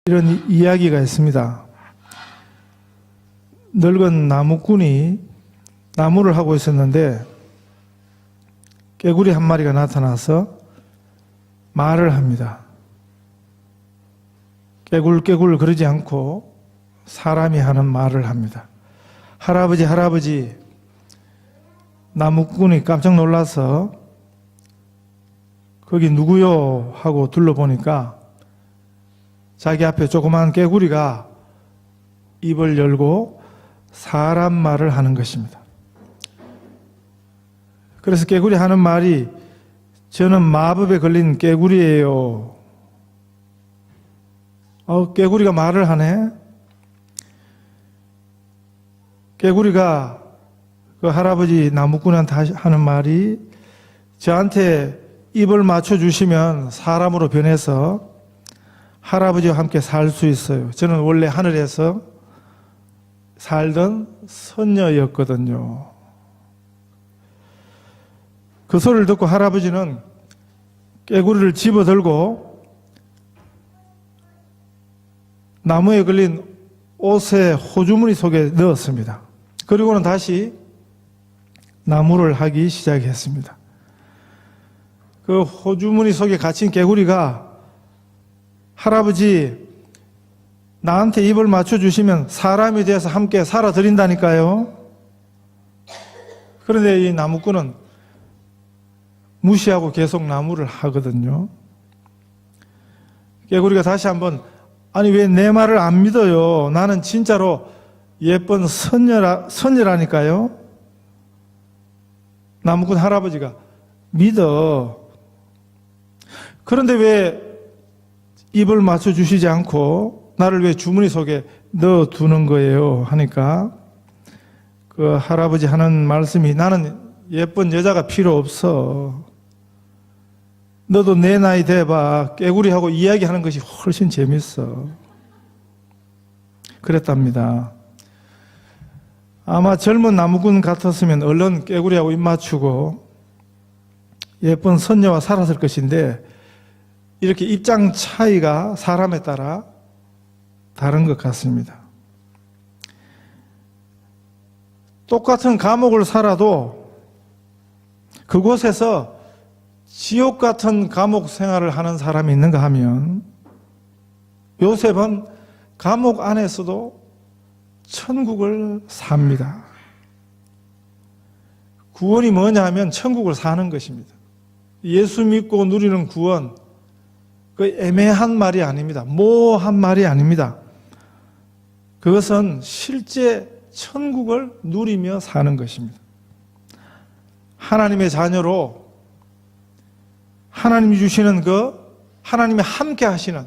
이런 이야기가 있습니다. 늙은 나무꾼이 나무를 하고 있었는데 개구리 한 마리가 나타나서 말을 합니다. 깨굴깨굴 그러지 않고 사람이 하는 말을 합니다. 할아버지, 할아버지. 나무꾼이 깜짝 놀라서 거기 누구요? 하고 둘러보니까 자기 앞에 조그마한 개구리가 입을 열고 사람 말을 하는 것입니다. 그래서 개구리 하는 말이 저는 마법에 걸린 개구리예요. 개구리가 말을 하네. 개구리가 그 할아버지 나무꾼한테 하는 말이 저한테 입을 맞춰주시면 사람으로 변해서 할아버지와 함께 살 수 있어요. 저는 원래 하늘에서 살던 선녀였거든요. 그 소리를 듣고 할아버지는 개구리를 집어들고 나무에 걸린 옷의 호주머니 속에 넣었습니다. 그리고는 다시 나무를 하기 시작했습니다. 그 호주머니 속에 갇힌 개구리가 할아버지 나한테 입을 맞춰주시면 사람이 되어서 함께 살아드린다니까요. 그런데 이 나무꾼은 무시하고 계속 나무를 하거든요. 개구리가 다시 한번 아니 왜 내 말을 안 믿어요? 나는 진짜로 예쁜 선녀라니까요. 나무꾼 할아버지가 믿어. 그런데 왜 입을 맞춰주시지 않고 나를 왜 주머니 속에 넣어두는 거예요? 하니까 그 할아버지 하는 말씀이 나는 예쁜 여자가 필요 없어. 너도 내 나이 돼봐. 개구리하고 이야기하는 것이 훨씬 재밌어. 그랬답니다. 아마 젊은 나무꾼 같았으면 얼른 개구리하고 입 맞추고 예쁜 선녀와 살았을 것인데 이렇게 입장 차이가 사람에 따라 다른 것 같습니다. 똑같은 감옥을 살아도 그곳에서 지옥 같은 감옥 생활을 하는 사람이 있는가 하면 요셉은 감옥 안에서도 천국을 삽니다. 구원이 뭐냐 하면 천국을 사는 것입니다. 예수 믿고 누리는 구원, 그 애매한 말이 아닙니다. 모호한 말이 아닙니다. 그것은 실제 천국을 누리며 사는 것입니다. 하나님의 자녀로 하나님이 주시는 하나님이 함께 하시는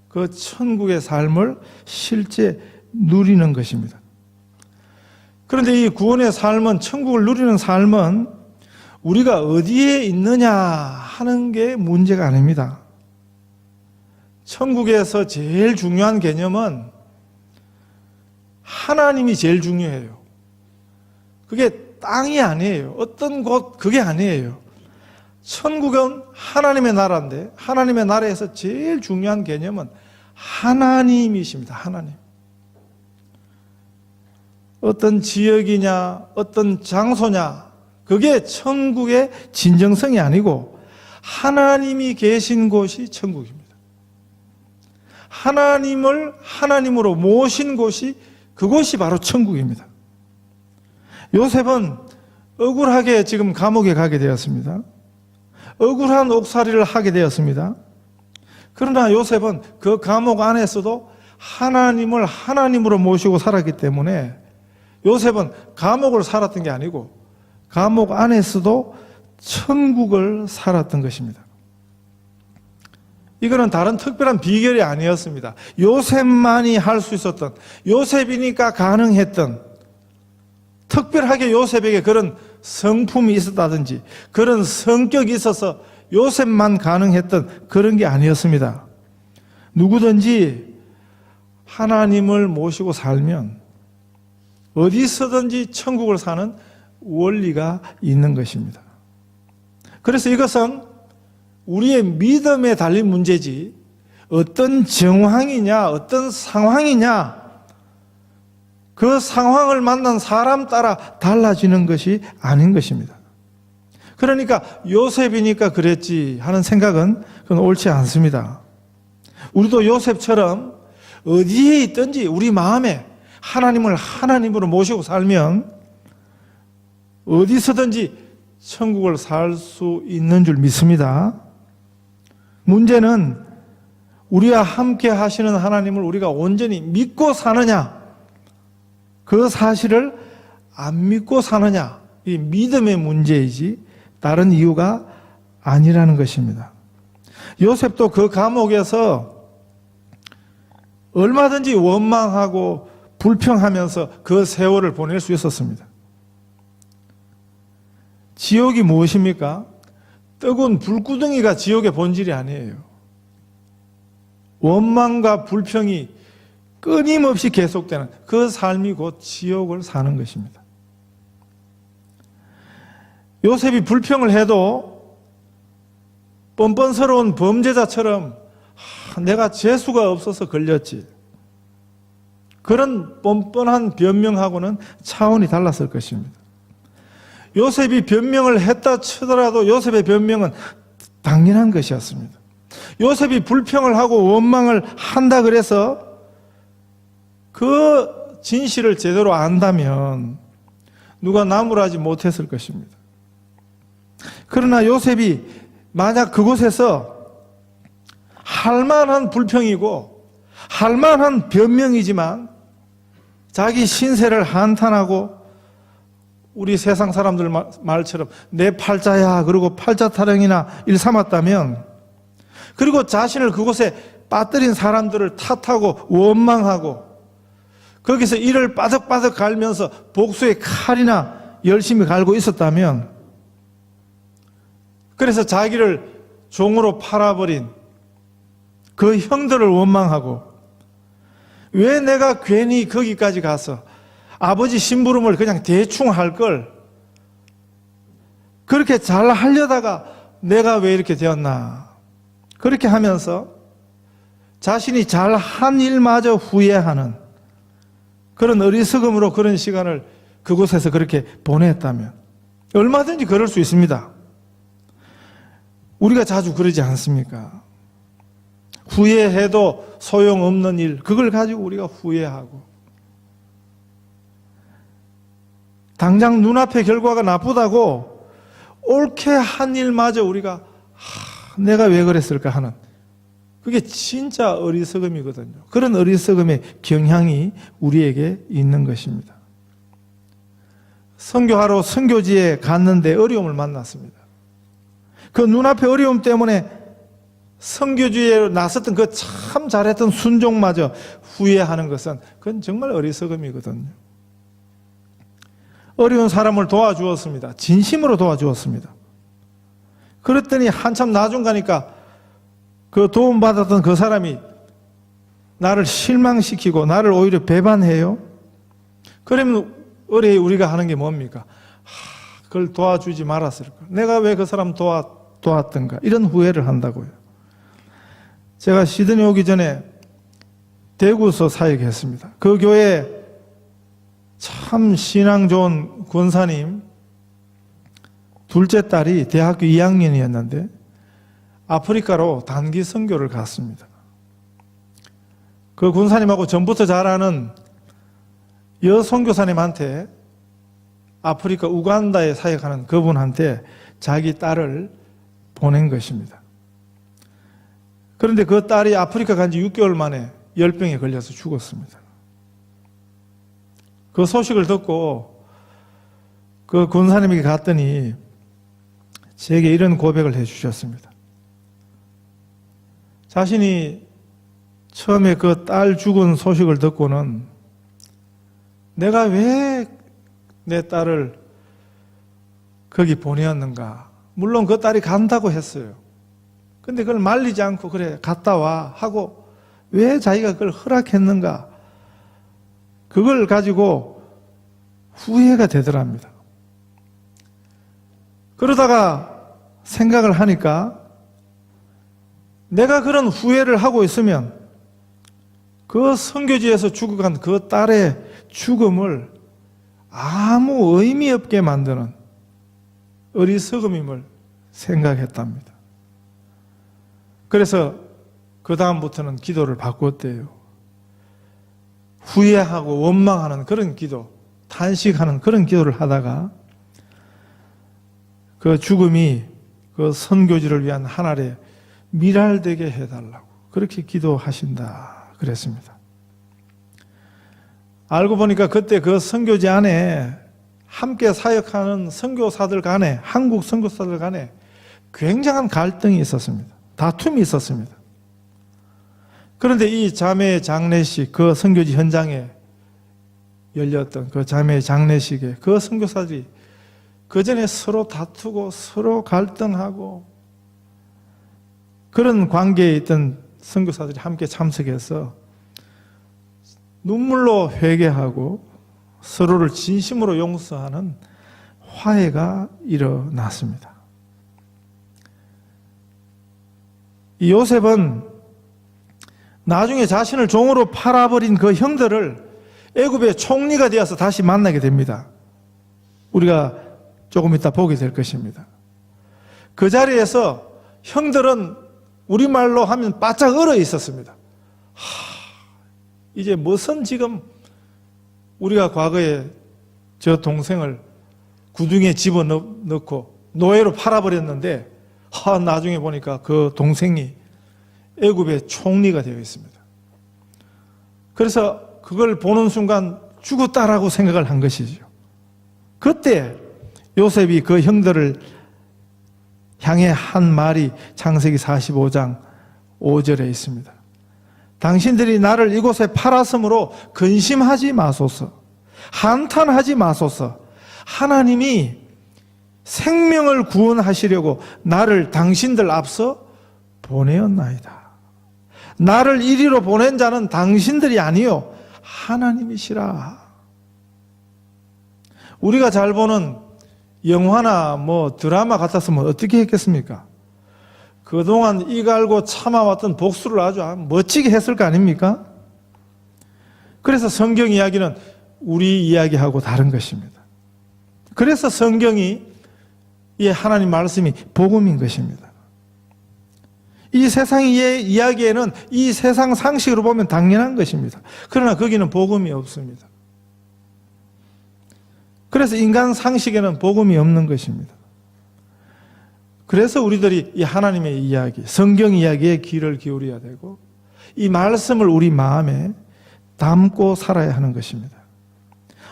그 천국의 삶을 실제 누리는 것입니다. 그런데 이 구원의 삶은, 천국을 누리는 삶은 우리가 어디에 있느냐 하는 게 문제가 아닙니다. 천국에서 제일 중요한 개념은 하나님이 제일 중요해요. 그게 땅이 아니에요. 어떤 곳, 그게 아니에요. 천국은 하나님의 나라인데 하나님의 나라에서 제일 중요한 개념은 하나님이십니다. 하나님. 어떤 지역이냐, 어떤 장소냐, 그게 천국의 진정성이 아니고 하나님이 계신 곳이 천국입니다. 하나님을 하나님으로 모신 곳이 그곳이 바로 천국입니다. 요셉은 억울하게 지금 감옥에 가게 되었습니다. 억울한 옥살이를 하게 되었습니다. 그러나 요셉은 그 감옥 안에서도 하나님을 하나님으로 모시고 살았기 때문에 요셉은 감옥을 살았던 게 아니고 감옥 안에서도 천국을 살았던 것입니다. 이거는 다른 특별한 비결이 아니었습니다. 요셉만이 할 수 있었던, 요셉이니까 가능했던, 특별하게 요셉에게 그런 성품이 있었다든지 그런 성격이 있어서 요셉만 가능했던 그런 게 아니었습니다. 누구든지 하나님을 모시고 살면 어디서든지 천국을 사는 원리가 있는 것입니다. 그래서 이것은 우리의 믿음에 달린 문제지 어떤 정황이냐, 어떤 상황이냐, 그 상황을 만난 사람 따라 달라지는 것이 아닌 것입니다. 그러니까 요셉이니까 그랬지 하는 생각은 그건 옳지 않습니다. 우리도 요셉처럼 어디에 있든지 우리 마음에 하나님을 하나님으로 모시고 살면 어디서든지 천국을 살 수 있는 줄 믿습니다. 문제는 우리와 함께 하시는 하나님을 우리가 온전히 믿고 사느냐, 그 사실을 안 믿고 사느냐, 이 믿음의 문제이지 다른 이유가 아니라는 것입니다. 요셉도 그 감옥에서 얼마든지 원망하고 불평하면서 그 세월을 보낼 수 있었습니다. 지옥이 무엇입니까? 뜨거운 불구덩이가 지옥의 본질이 아니에요. 원망과 불평이 끊임없이 계속되는 그 삶이 곧 지옥을 사는 것입니다. 요셉이 불평을 해도 뻔뻔스러운 범죄자처럼 내가 재수가 없어서 걸렸지, 그런 뻔뻔한 변명하고는 차원이 달랐을 것입니다. 요셉이 변명을 했다 치더라도 요셉의 변명은 당연한 것이었습니다. 요셉이 불평을 하고 원망을 한다 그래서 그 진실을 제대로 안다면 누가 나무라지 못했을 것입니다. 그러나 요셉이 만약 그곳에서 할 만한 불평이고 할 만한 변명이지만 자기 신세를 한탄하고 우리 세상 사람들 말처럼 내 팔자야 그리고 팔자 타령이나 일삼았다면, 그리고 자신을 그곳에 빠뜨린 사람들을 탓하고 원망하고 거기서 이를 빠득빠득 갈면서 복수의 칼이나 열심히 갈고 있었다면, 그래서 자기를 종으로 팔아버린 그 형들을 원망하고 왜 내가 괜히 거기까지 가서 아버지 심부름을 그냥 대충 할 걸, 그렇게 잘 하려다가 내가 왜 이렇게 되었나, 그렇게 하면서 자신이 잘한 일마저 후회하는 그런 어리석음으로 그런 시간을 그곳에서 그렇게 보냈다면 얼마든지 그럴 수 있습니다. 우리가 자주 그러지 않습니까? 후회해도 소용없는 일, 그걸 가지고 우리가 후회하고 당장 눈앞의 결과가 나쁘다고 옳게 한 일마저 우리가 내가 왜 그랬을까 하는, 그게 진짜 어리석음이거든요. 그런 어리석음의 경향이 우리에게 있는 것입니다. 선교하러 선교지에 갔는데 어려움을 만났습니다. 그 눈앞의 어려움 때문에 선교지에 나섰던 그 참 잘했던 순종마저 후회하는 것은 그건 정말 어리석음이거든요. 어려운 사람을 도와주었습니다. 진심으로 도와주었습니다. 그랬더니 한참 나중 가니까 그 도움받았던 그 사람이 나를 실망시키고 나를 오히려 배반해요. 그러면 우리가 하는 게 뭡니까? 그걸 도와주지 말았을까? 내가 왜 그 사람 도왔던가? 이런 후회를 한다고요. 제가 시드니 오기 전에 대구서 사역했습니다. 그 교회에 참 신앙 좋은 권사님 둘째 딸이 대학교 2학년이었는데 아프리카로 단기 선교를 갔습니다. 그 권사님하고 전부터 잘 아는 여선교사님한테 아프리카 우간다에 사역하는 그분한테 자기 딸을 보낸 것입니다. 그런데 그 딸이 아프리카 간 지 6개월 만에 열병에 걸려서 죽었습니다. 그 소식을 듣고 그 권사님에게 갔더니 제게 이런 고백을 해주셨습니다. 자신이 처음에 그 딸 죽은 소식을 듣고는 내가 왜 내 딸을 거기 보내었는가. 물론 그 딸이 간다고 했어요. 근데 그걸 말리지 않고 그래 갔다 와 하고 왜 자기가 그걸 허락했는가. 그걸 가지고 후회가 되더랍니다. 그러다가 생각을 하니까 내가 그런 후회를 하고 있으면 그 선교지에서 죽어간 그 딸의 죽음을 아무 의미 없게 만드는 어리석음임을 생각했답니다. 그래서 그 다음부터는 기도를 바꿨대요. 후회하고 원망하는 그런 기도, 탄식하는 그런 기도를 하다가 그 죽음이 그 선교지를 위한 하나의 미랄되게 해달라고 그렇게 기도하신다 그랬습니다. 알고 보니까 그때 그 선교지 안에 함께 사역하는 선교사들 간에, 한국 선교사들 간에 굉장한 갈등이 있었습니다. 다툼이 있었습니다. 그런데 이 자매 장례식, 그 선교지 현장에 열렸던 그 자매 장례식에 그 선교사들이 그 전에 서로 다투고 서로 갈등하고 그런 관계에 있던 선교사들이 함께 참석해서 눈물로 회개하고 서로를 진심으로 용서하는 화해가 일어났습니다. 이 요셉은 나중에 자신을 종으로 팔아버린 그 형들을 애굽의 총리가 되어서 다시 만나게 됩니다. 우리가 조금 이따 보게 될 것입니다. 그 자리에서 형들은 우리말로 하면 바짝 얼어 있었습니다. 이제 무슨 지금 우리가 과거에 저 동생을 구둥에 집어넣고 노예로 팔아버렸는데 나중에 보니까 그 동생이 애굽의 총리가 되어 있습니다. 그래서 그걸 보는 순간 죽었다라고 생각을 한 것이죠. 그때 요셉이 그 형들을 향해 한 말이 창세기 45장 5절에 있습니다. 당신들이 나를 이곳에 팔았으므로 근심하지 마소서, 한탄하지 마소서. 하나님이 생명을 구원하시려고 나를 당신들 앞서 보내었나이다. 나를 이리로 보낸 자는 당신들이 아니요 하나님이시라. 우리가 잘 보는 영화나 드라마 같았으면 어떻게 했겠습니까? 그동안 이갈고 참아왔던 복수를 아주 멋지게 했을 거 아닙니까? 그래서 성경 이야기는 우리 이야기하고 다른 것입니다. 그래서 성경이, 이 하나님 말씀이 복음인 것입니다. 이 세상의 이야기에는 이 세상 상식으로 보면 당연한 것입니다. 그러나 거기는 복음이 없습니다. 그래서 인간 상식에는 복음이 없는 것입니다. 그래서 우리들이 이 하나님의 이야기, 성경 이야기에 귀를 기울여야 되고 이 말씀을 우리 마음에 담고 살아야 하는 것입니다.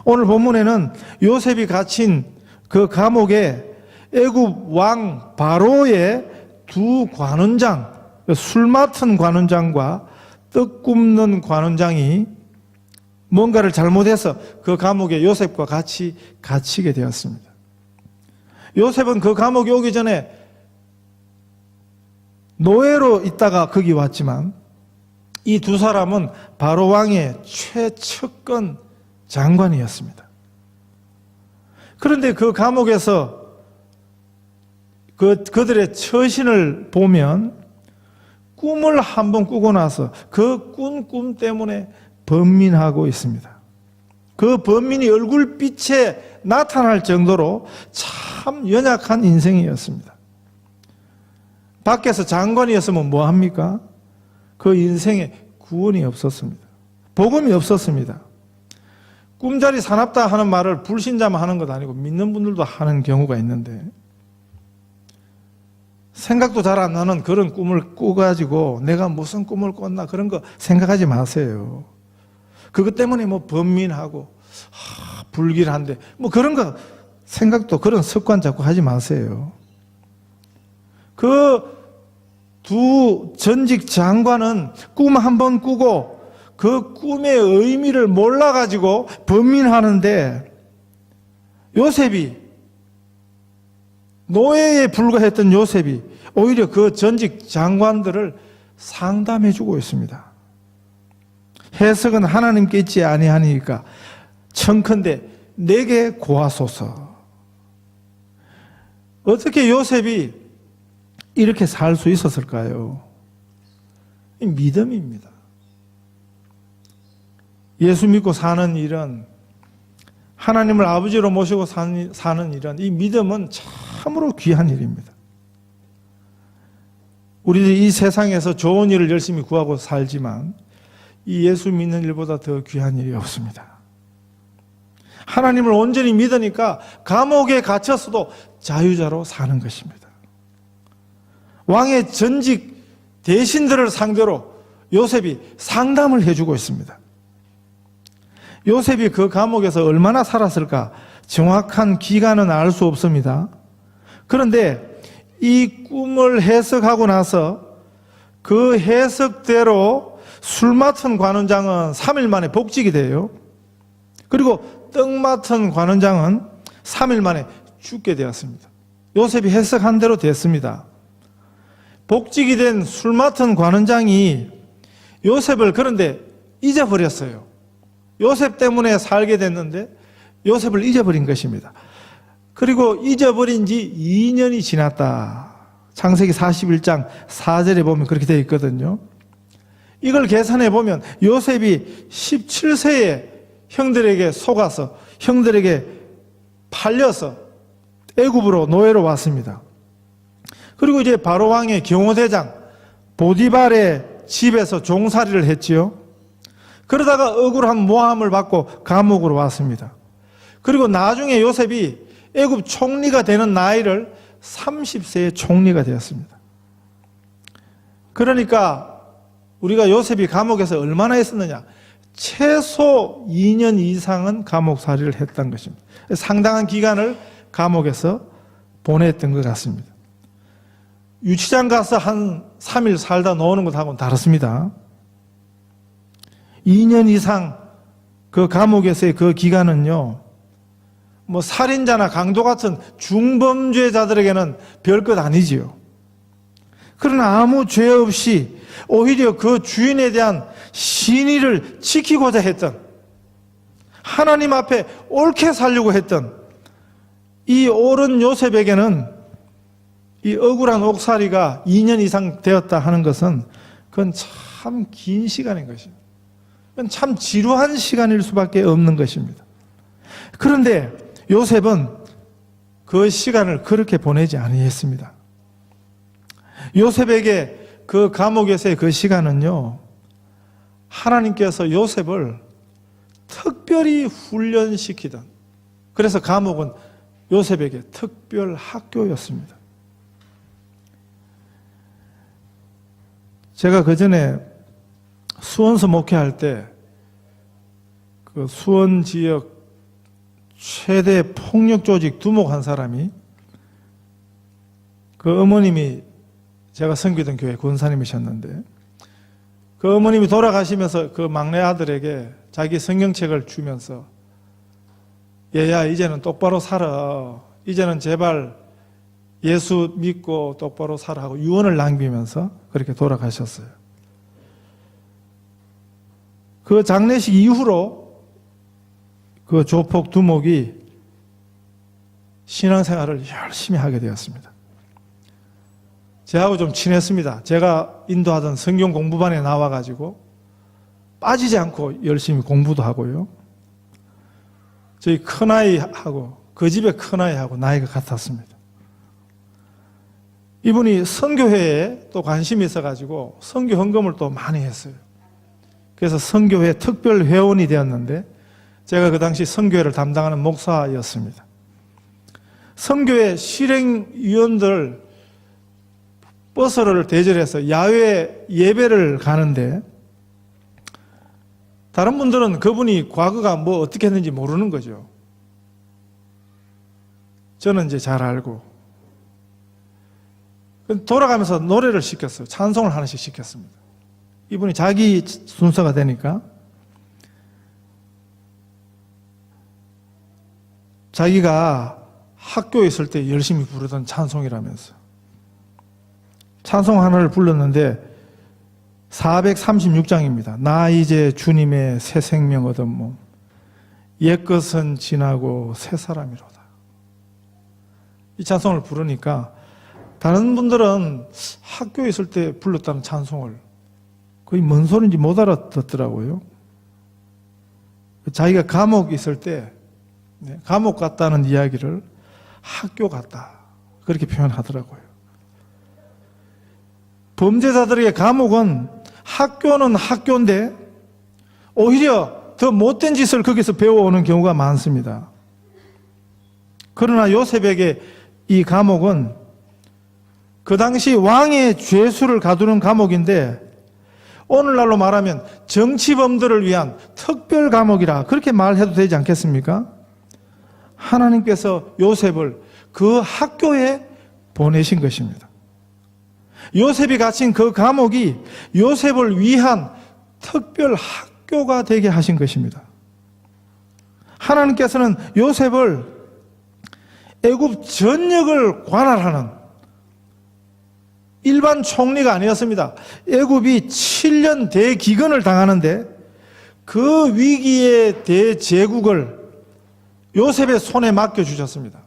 오늘 본문에는 요셉이 갇힌 그 감옥에 애굽 왕 바로의 두 관원장, 술 맡은 관원장과 떡 굽는 관원장이 뭔가를 잘못해서 그 감옥에 요셉과 같이 갇히게 되었습니다. 요셉은 그 감옥에 오기 전에 노예로 있다가 거기 왔지만 이 두 사람은 바로 왕의 최측근 장관이었습니다. 그런데 그 감옥에서 그들의 처신을 보면 꿈을 한번 꾸고 나서 그 꾼 꿈 때문에 번민하고 있습니다. 그 번민이 얼굴빛에 나타날 정도로 참 연약한 인생이었습니다. 밖에서 장관이었으면 뭐합니까? 그 인생에 구원이 없었습니다. 복음이 없었습니다. 꿈자리 사납다 하는 말을 불신자만 하는 것 아니고 믿는 분들도 하는 경우가 있는데 생각도 잘 안 나는 그런 꿈을 꾸가지고 내가 무슨 꿈을 꿨나 그런 거 생각하지 마세요. 그것 때문에 번민하고 불길한데 그런 거 생각도 그런 습관 자꾸 하지 마세요. 그 두 전직 장관은 꿈 한 번 꾸고 그 꿈의 의미를 몰라가지고 번민하는데 요셉이 노예에 불과했던 요셉이 오히려 그 전직 장관들을 상담해주고 있습니다. 해석은 하나님께 있지 아니하니까 청컨대 내게 고하소서. 어떻게 요셉이 이렇게 살 수 있었을까요? 이 믿음입니다. 예수 믿고 사는 일은, 하나님을 아버지로 모시고 사는 일은, 이 믿음은 참으로 귀한 일입니다. 우리들이 이 세상에서 좋은 일을 열심히 구하고 살지만 이 예수 믿는 일보다 더 귀한 일이 없습니다. 하나님을 온전히 믿으니까 감옥에 갇혔어도 자유자로 사는 것입니다. 왕의 전직 대신들을 상대로 요셉이 상담을 해주고 있습니다. 요셉이 그 감옥에서 얼마나 살았을까 정확한 기간은 알 수 없습니다. 그런데 이 꿈을 해석하고 나서 그 해석대로 술 맡은 관원장은 3일 만에 복직이 돼요. 그리고 떡 맡은 관원장은 3일 만에 죽게 되었습니다. 요셉이 해석한 대로 됐습니다. 복직이 된 술 맡은 관원장이 요셉을 그런데 잊어버렸어요. 요셉 때문에 살게 됐는데 요셉을 잊어버린 것입니다. 그리고 잊어버린 지 2년이 지났다. 창세기 41장 4절에 보면 그렇게 되어 있거든요. 이걸 계산해 보면 요셉이 17세에 형들에게 속아서 형들에게 팔려서 애굽으로 노예로 왔습니다. 그리고 이제 바로 왕의 경호대장 보디발의 집에서 종살이를 했지요. 그러다가 억울한 모함을 받고 감옥으로 왔습니다. 그리고 나중에 요셉이 애굽 총리가 되는 나이를 30세에 총리가 되었습니다. 그러니까 우리가 요셉이 감옥에서 얼마나 있었느냐? 최소 2년 이상은 감옥살이를 했던 것입니다. 상당한 기간을 감옥에서 보냈던 것 같습니다. 유치장 가서 한 3일 살다 나오는 것하고는 다릅니다. 2년 이상 그 감옥에서의 그 기간은요, 뭐 살인자나 강도 같은 중범죄자들에게는 별것 아니지요. 그러나 아무 죄 없이 오히려 그 주인에 대한 신의를 지키고자 했던, 하나님 앞에 옳게 살려고 했던 이 옳은 요셉에게는 이 억울한 옥살이가 2년 이상 되었다 하는 것은 그건 참 긴 시간인 것입니다. 그건 참 지루한 시간일 수밖에 없는 것입니다. 그런데 요셉은 그 시간을 그렇게 보내지 아니했습니다. 요셉에게 그 감옥에서의 그 시간은요, 하나님께서 요셉을 특별히 훈련시키던, 그래서 감옥은 요셉에게 특별 학교였습니다. 제가 그 전에 수원서 목회할 때 그 수원 지역 최대 폭력 조직 두목한 사람이, 그 어머님이 제가 섬기던 교회 권사님이셨는데, 그 어머님이 돌아가시면서 그 막내 아들에게 자기 성경책을 주면서, 얘야 이제는 똑바로 살아, 이제는 제발 예수 믿고 똑바로 살아 하고 유언을 남기면서 그렇게 돌아가셨어요. 그 장례식 이후로 그 조폭 두목이 신앙생활을 열심히 하게 되었습니다. 저하고 좀 친했습니다. 제가 인도하던 성경 공부반에 나와가지고 빠지지 않고 열심히 공부도 하고요. 저희 큰아이하고, 그 집의 큰아이하고 나이가 같았습니다. 이분이 선교회에 또 관심이 있어가지고 선교 헌금을 또 많이 했어요. 그래서 선교회 특별 회원이 되었는데, 제가 그 당시 선교회를 담당하는 목사였습니다. 선교회 실행위원들 버스를 대절해서 야외 예배를 가는데, 다른 분들은 그분이 과거가 뭐 어떻게 했는지 모르는 거죠. 저는 이제 잘 알고, 돌아가면서 노래를 시켰어요. 찬송을 하나씩 시켰습니다. 이분이 자기 순서가 되니까 자기가 학교에 있을 때 열심히 부르던 찬송이라면서 찬송 하나를 불렀는데 436장입니다. 나 이제 주님의 새 생명 얻은 몸, 옛것은 지나고 새 사람이로다. 이 찬송을 부르니까 다른 분들은 학교에 있을 때 불렀다는 찬송을 거의 뭔 소리인지 못 알아듣더라고요. 자기가 감옥에 있을 때 감옥 갔다는 이야기를 학교 갔다 그렇게 표현하더라고요. 범죄자들에게 감옥은 학교는 학교인데 오히려 더 못된 짓을 거기서 배워오는 경우가 많습니다. 그러나 요셉에게 이 감옥은 그 당시 왕의 죄수를 가두는 감옥인데 오늘날로 말하면 정치범들을 위한 특별 감옥이라 그렇게 말해도 되지 않겠습니까? 하나님께서 요셉을 그 학교에 보내신 것입니다. 요셉이 갇힌 그 감옥이 요셉을 위한 특별 학교가 되게 하신 것입니다. 하나님께서는 요셉을 애굽 전역을 관할하는 일반 총리가 아니었습니다. 애굽이 7년 대기근을 당하는데 그 위기의 대제국을 요셉의 손에 맡겨주셨습니다.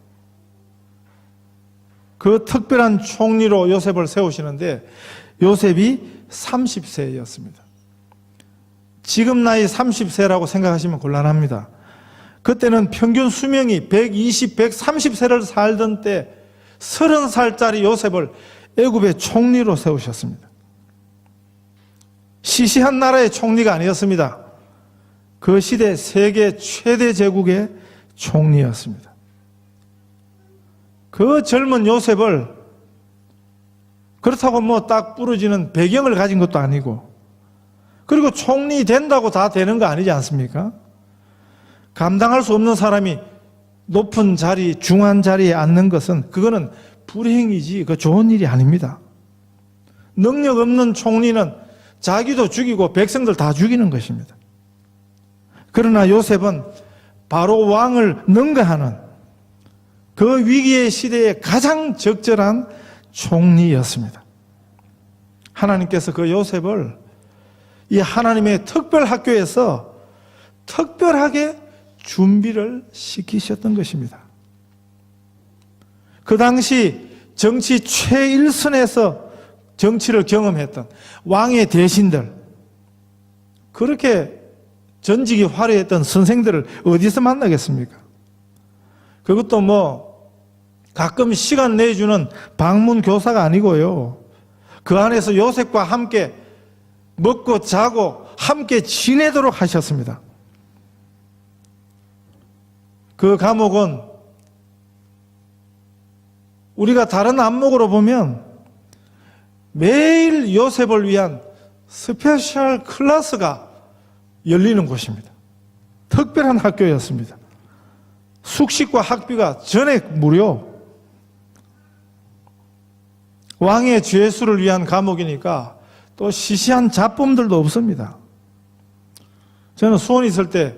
그 특별한 총리로 요셉을 세우시는데 요셉이 30세였습니다. 지금 나이 30세라고 생각하시면 곤란합니다. 그때는 평균 수명이 120, 130세를 살던 때 30살짜리 요셉을 애굽의 총리로 세우셨습니다. 시시한 나라의 총리가 아니었습니다. 그 시대 세계 최대 제국의 총리였습니다. 그 젊은 요셉을 그렇다고 뭐 딱 부러지는 배경을 가진 것도 아니고 그리고 총리 된다고 다 되는 거 아니지 않습니까? 감당할 수 없는 사람이 높은 자리, 중한 자리에 앉는 것은 그거는 불행이지 그 좋은 일이 아닙니다. 능력 없는 총리는 자기도 죽이고 백성들 다 죽이는 것입니다. 그러나 요셉은 바로 왕을 능가하는 그 위기의 시대에 가장 적절한 총리였습니다. 하나님께서 그 요셉을 이 하나님의 특별 학교에서 특별하게 준비를 시키셨던 것입니다. 그 당시 정치 최일선에서 정치를 경험했던 왕의 대신들, 그렇게 전직이 화려했던 선생들을 어디서 만나겠습니까? 그것도 뭐 가끔 시간 내주는 방문 교사가 아니고요. 그 안에서 요셉과 함께 먹고 자고 함께 지내도록 하셨습니다. 그 감옥은 우리가 다른 안목으로 보면 매일 요셉을 위한 스페셜 클래스가 열리는 곳입니다. 특별한 학교였습니다. 숙식과 학비가 전액 무료. 왕의 죄수를 위한 감옥이니까 또 시시한 잡범들도 없습니다. 저는 수원에 있을 때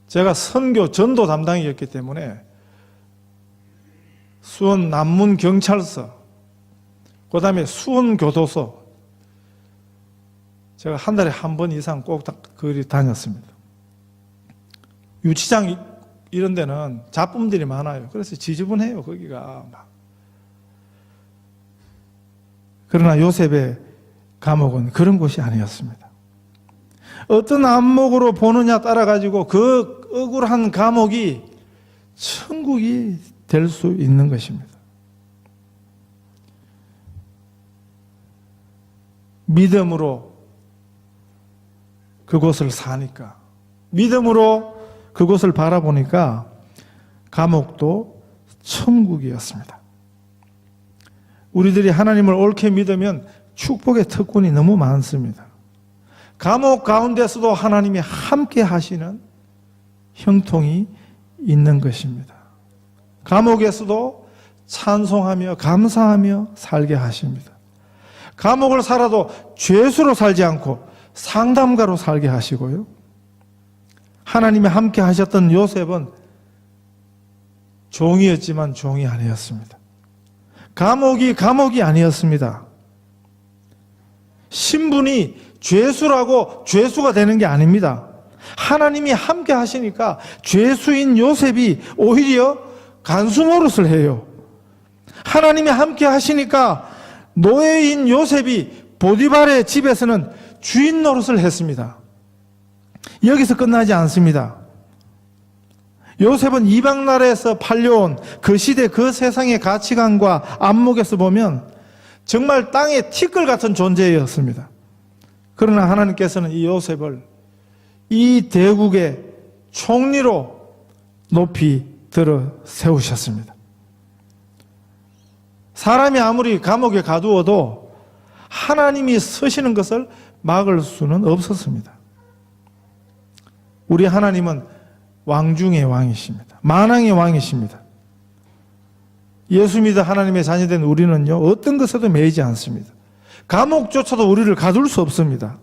제가 선교 전도 담당이었기 때문에 수원 남문경찰서, 그 다음에 수원교도소, 제가 한 달에 한 번 이상 꼭 거기 다녔습니다. 유치장 이런 데는 잡범들이 많아요. 그래서 지저분해요, 거기가 막. 그러나 요셉의 감옥은 그런 곳이 아니었습니다. 어떤 안목으로 보느냐 따라 가지고 그 억울한 감옥이 천국이 될 수 있는 것입니다. 믿음으로 그곳을 사니까, 믿음으로 그곳을 바라보니까 감옥도 천국이었습니다. 우리들이 하나님을 옳게 믿으면 축복의 특권이 너무 많습니다. 감옥 가운데서도 하나님이 함께 하시는 형통이 있는 것입니다. 감옥에서도 찬송하며 감사하며 살게 하십니다. 감옥을 살아도 죄수로 살지 않고 상담가로 살게 하시고요. 하나님이 함께 하셨던 요셉은 종이었지만 종이 아니었습니다. 감옥이 아니었습니다. 신분이 죄수라고 죄수가 되는 게 아닙니다. 하나님이 함께 하시니까 죄수인 요셉이 오히려 간수 노릇을 해요. 하나님이 함께 하시니까 노예인 요셉이 보디발의 집에서는 주인 노릇을 했습니다. 여기서 끝나지 않습니다. 요셉은 이방 나라에서 팔려온 그 시대 그 세상의 가치관과 안목에서 보면 정말 땅의 티끌 같은 존재였습니다. 그러나 하나님께서는 이 요셉을 이 대국의 총리로 높이 들어 세우셨습니다. 사람이 아무리 감옥에 가두어도 하나님이 서시는 것을 막을 수는 없었습니다. 우리 하나님은 왕 중의 왕이십니다. 만왕의 왕이십니다. 예수 믿어 하나님의 자녀된 우리는요, 어떤 것에도 매이지 않습니다. 감옥조차도 우리를 가둘 수 없습니다.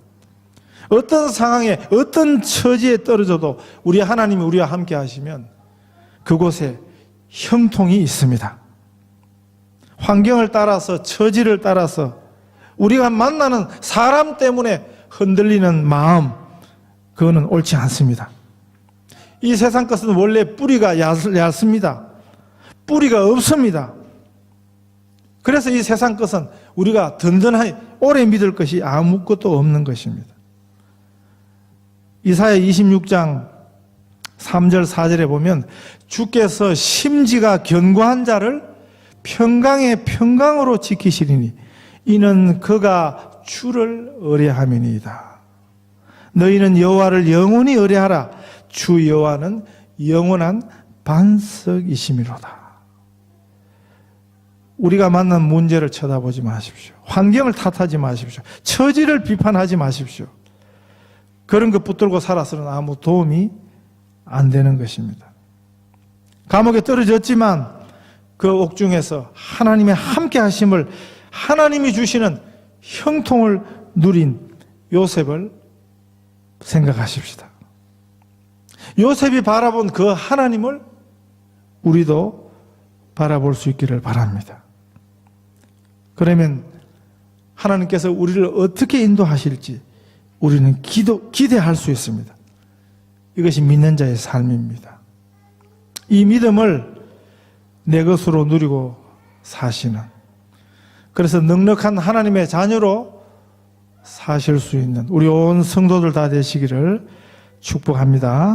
어떤 상황에, 어떤 처지에 떨어져도 우리 하나님이 우리와 함께 하시면 그곳에 형통이 있습니다. 환경을 따라서, 처지를 따라서 우리가 만나는 사람 때문에 흔들리는 마음, 그거는 옳지 않습니다. 이 세상 것은 원래 뿌리가 얇습니다. 뿌리가 없습니다. 그래서 이 세상 것은 우리가 든든하게 오래 믿을 것이 아무것도 없는 것입니다. 이사야 26장 3절 4절에 보면 주께서 심지가 견고한 자를 평강의 평강으로 지키시리니 이는 그가 주를 의뢰함이니이다. 너희는 여호와를 영원히 의뢰하라. 주 여호와는 영원한 반석이심이로다. 우리가 만난 문제를 쳐다보지 마십시오. 환경을 탓하지 마십시오. 처지를 비판하지 마십시오. 그런 것 붙들고 살아서는 아무 도움이 안 되는 것입니다. 감옥에 떨어졌지만 그 옥중에서 하나님의 함께 하심을, 하나님이 주시는 형통을 누린 요셉을 생각하십시다. 요셉이 바라본 그 하나님을 우리도 바라볼 수 있기를 바랍니다. 그러면 하나님께서 우리를 어떻게 인도하실지 우리는 기대할 수 있습니다. 이것이 믿는 자의 삶입니다. 이 믿음을 내 것으로 누리고 사시는, 그래서 넉넉한 하나님의 자녀로 사실 수 있는 우리 온 성도들 다 되시기를 축복합니다.